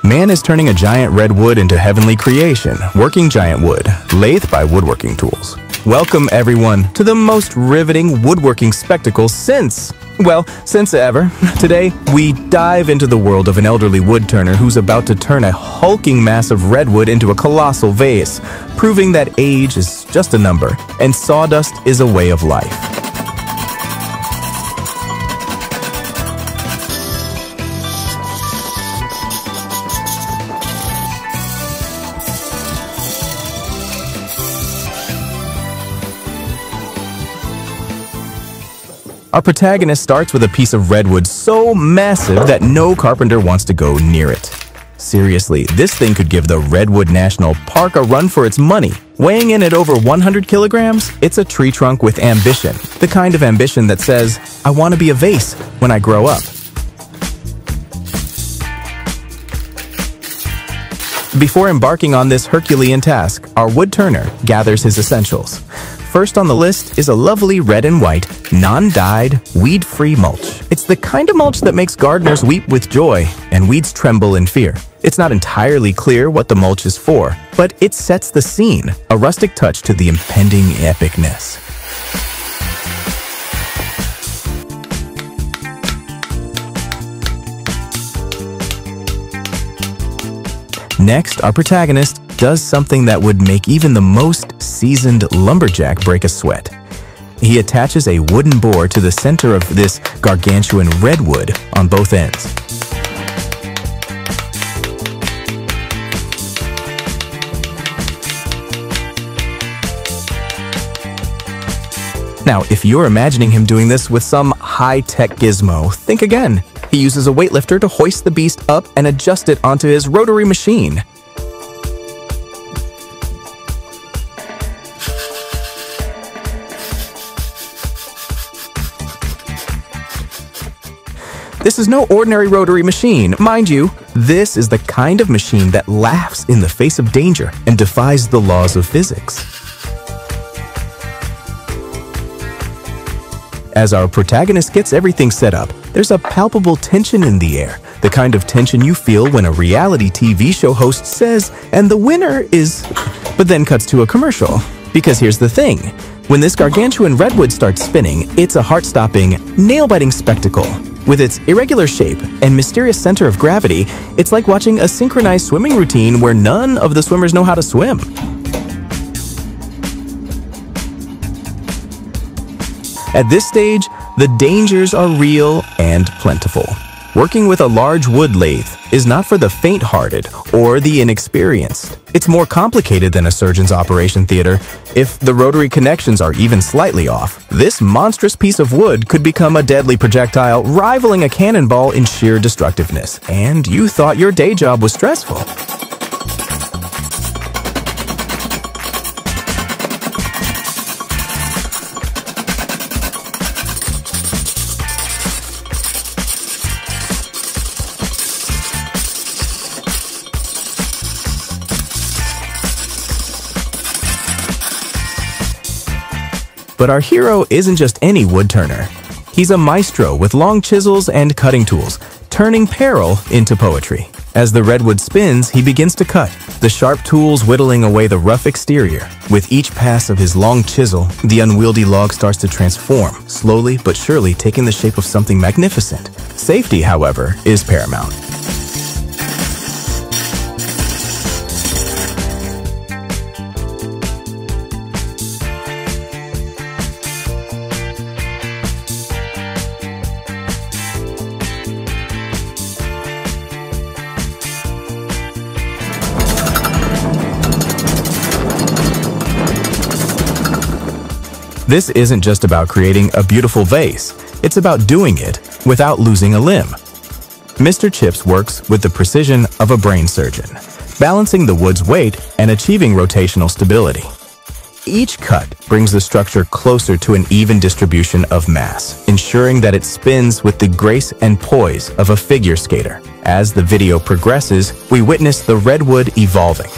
Man is turning a giant redwood into heavenly creation, working giant wood, Lathe by Woodworking Tools. Welcome everyone to the most riveting woodworking spectacle since ever. Today, we dive into the world of an elderly woodturner who's about to turn a hulking mass of redwood into a colossal vase, proving that age is just a number and sawdust is a way of life. Our protagonist starts with a piece of redwood so massive that no carpenter wants to go near it. Seriously, this thing could give the Redwood National Park a run for its money. Weighing in at over 100 kilograms, it's a tree trunk with ambition. The kind of ambition that says, I want to be a vase when I grow up. Before embarking on this Herculean task, our woodturner gathers his essentials. First on the list is a lovely red and white, non-dyed, weed-free mulch. It's the kind of mulch that makes gardeners weep with joy and weeds tremble in fear. It's not entirely clear what the mulch is for, but it sets the scene, a rustic touch to the impending epicness. Next, our protagonist does something that would make even the most seasoned lumberjack break a sweat. He attaches a wooden bore to the center of this gargantuan redwood on both ends. Now, if you're imagining him doing this with some high-tech gizmo, think again. He uses a weightlifter to hoist the beast up and adjust it onto his rotary machine. This is no ordinary rotary machine. Mind you, this is the kind of machine that laughs in the face of danger and defies the laws of physics. As our protagonist gets everything set up, there's a palpable tension in the air, the kind of tension you feel when a reality TV show host says, and the winner is... but then cuts to a commercial. Because here's the thing, when this gargantuan redwood starts spinning, it's a heart-stopping, nail-biting spectacle. With its irregular shape and mysterious center of gravity, it's like watching a synchronized swimming routine where none of the swimmers know how to swim. At this stage, the dangers are real and plentiful. Working with a large wood lathe is not for the faint-hearted or the inexperienced. It's more complicated than a surgeon's operation theater. If the rotary connections are even slightly off, this monstrous piece of wood could become a deadly projectile, rivaling a cannonball in sheer destructiveness. And you thought your day job was stressful. But our hero isn't just any woodturner. He's a maestro with long chisels and cutting tools, turning peril into poetry. As the redwood spins, he begins to cut, the sharp tools whittling away the rough exterior. With each pass of his long chisel, the unwieldy log starts to transform, slowly but surely taking the shape of something magnificent. Safety, however, is paramount. This isn't just about creating a beautiful vase, it's about doing it without losing a limb. Mr. Chips works with the precision of a brain surgeon, balancing the wood's weight and achieving rotational stability. Each cut brings the structure closer to an even distribution of mass, ensuring that it spins with the grace and poise of a figure skater. As the video progresses, we witness the redwood evolving.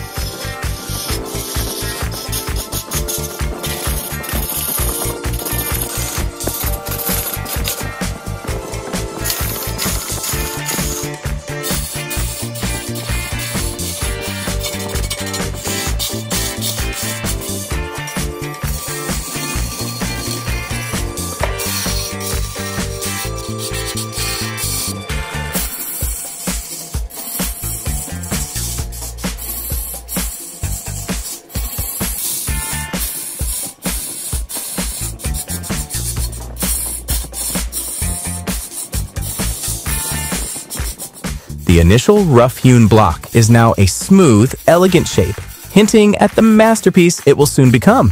The initial rough-hewn block is now a smooth, elegant shape, hinting at the masterpiece it will soon become.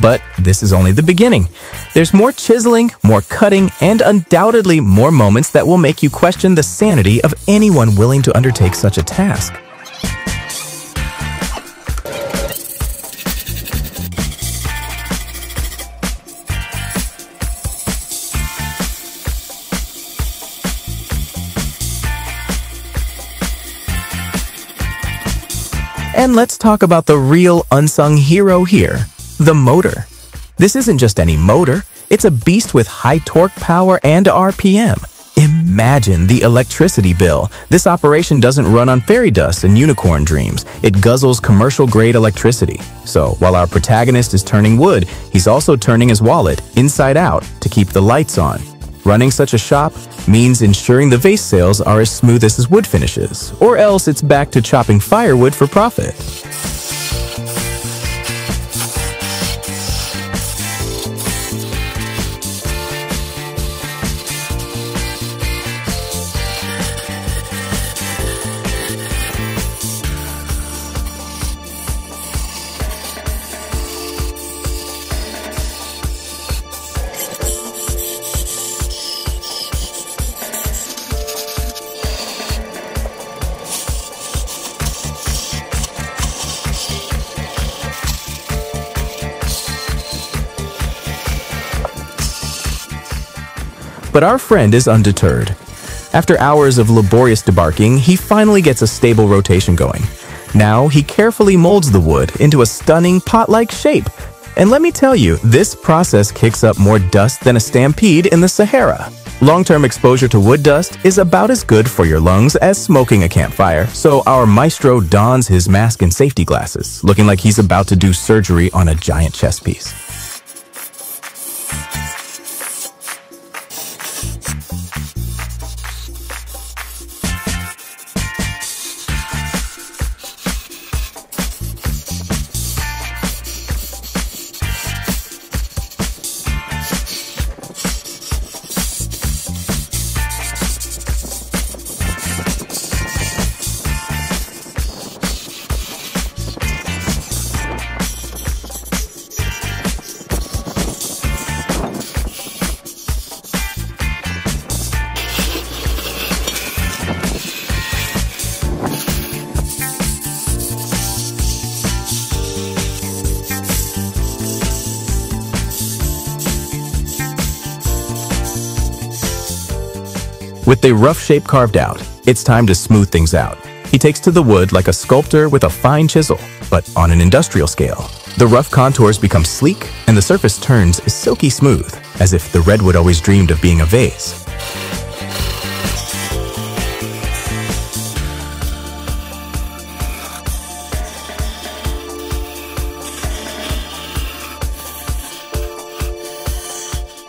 But this is only the beginning. There's more chiseling, more cutting, and undoubtedly more moments that will make you question the sanity of anyone willing to undertake such a task. And let's talk about the real unsung hero here, the motor. This isn't just any motor, it's a beast with high torque power and RPM. Imagine the electricity bill. This operation doesn't run on fairy dust and unicorn dreams. It guzzles commercial-grade electricity. So while our protagonist is turning wood, he's also turning his wallet inside out to keep the lights on. Running such a shop means ensuring the vase sales are as smooth as his wood finishes, or else it's back to chopping firewood for profit. But our friend is undeterred. After hours of laborious debarking, he finally gets a stable rotation going. Now he carefully molds the wood into a stunning pot-like shape. And let me tell you, this process kicks up more dust than a stampede in the Sahara. Long-term exposure to wood dust is about as good for your lungs as smoking a campfire, so our maestro dons his mask and safety glasses, looking like he's about to do surgery on a giant chess piece. With the rough shape carved out, it's time to smooth things out. He takes to the wood like a sculptor with a fine chisel, but on an industrial scale. The rough contours become sleek, and the surface turns silky smooth, as if the redwood always dreamed of being a vase.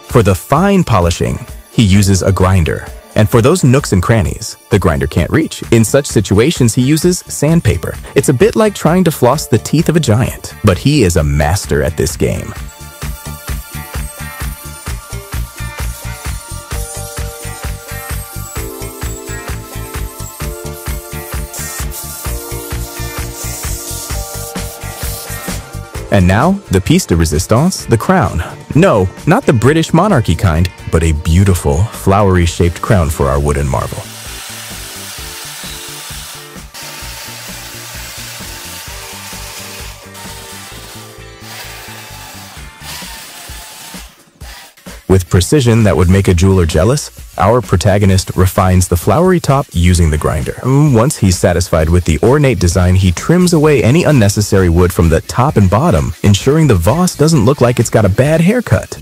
For the fine polishing, he uses a grinder. And for those nooks and crannies, the grinder can't reach. In such situations, he uses sandpaper. It's a bit like trying to floss the teeth of a giant, but he is a master at this game. And now, the piece de resistance, the crown. No, not the British monarchy kind, but a beautiful, flowery-shaped crown for our wooden marvel. With precision that would make a jeweler jealous, our protagonist refines the flowery top using the grinder. Once he's satisfied with the ornate design, he trims away any unnecessary wood from the top and bottom, ensuring the vase doesn't look like it's got a bad haircut.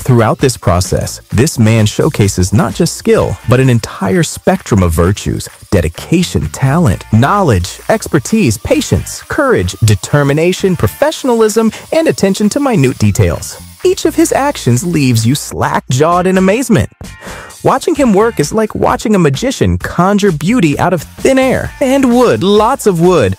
Throughout this process, this man showcases not just skill, but an entire spectrum of virtues: dedication, talent, knowledge, expertise, patience, courage, determination, professionalism, and attention to minute details. Each of his actions leaves you slack-jawed in amazement. Watching him work is like watching a magician conjure beauty out of thin air. And wood, lots of wood.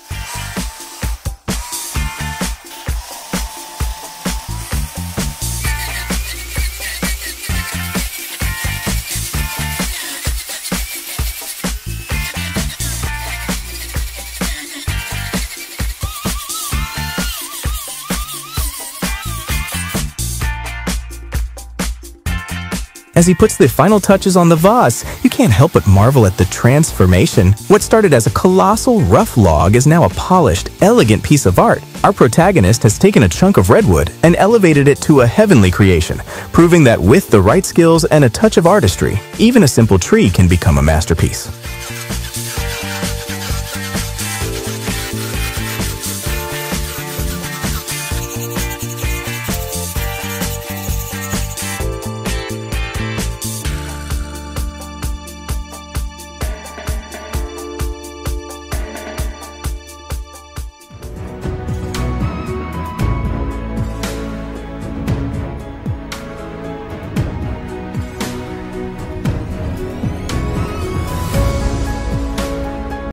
As he puts the final touches on the vase, you can't help but marvel at the transformation. What started as a colossal rough log is now a polished, elegant piece of art. Our protagonist has taken a chunk of redwood and elevated it to a heavenly creation, proving that with the right skills and a touch of artistry, even a simple tree can become a masterpiece.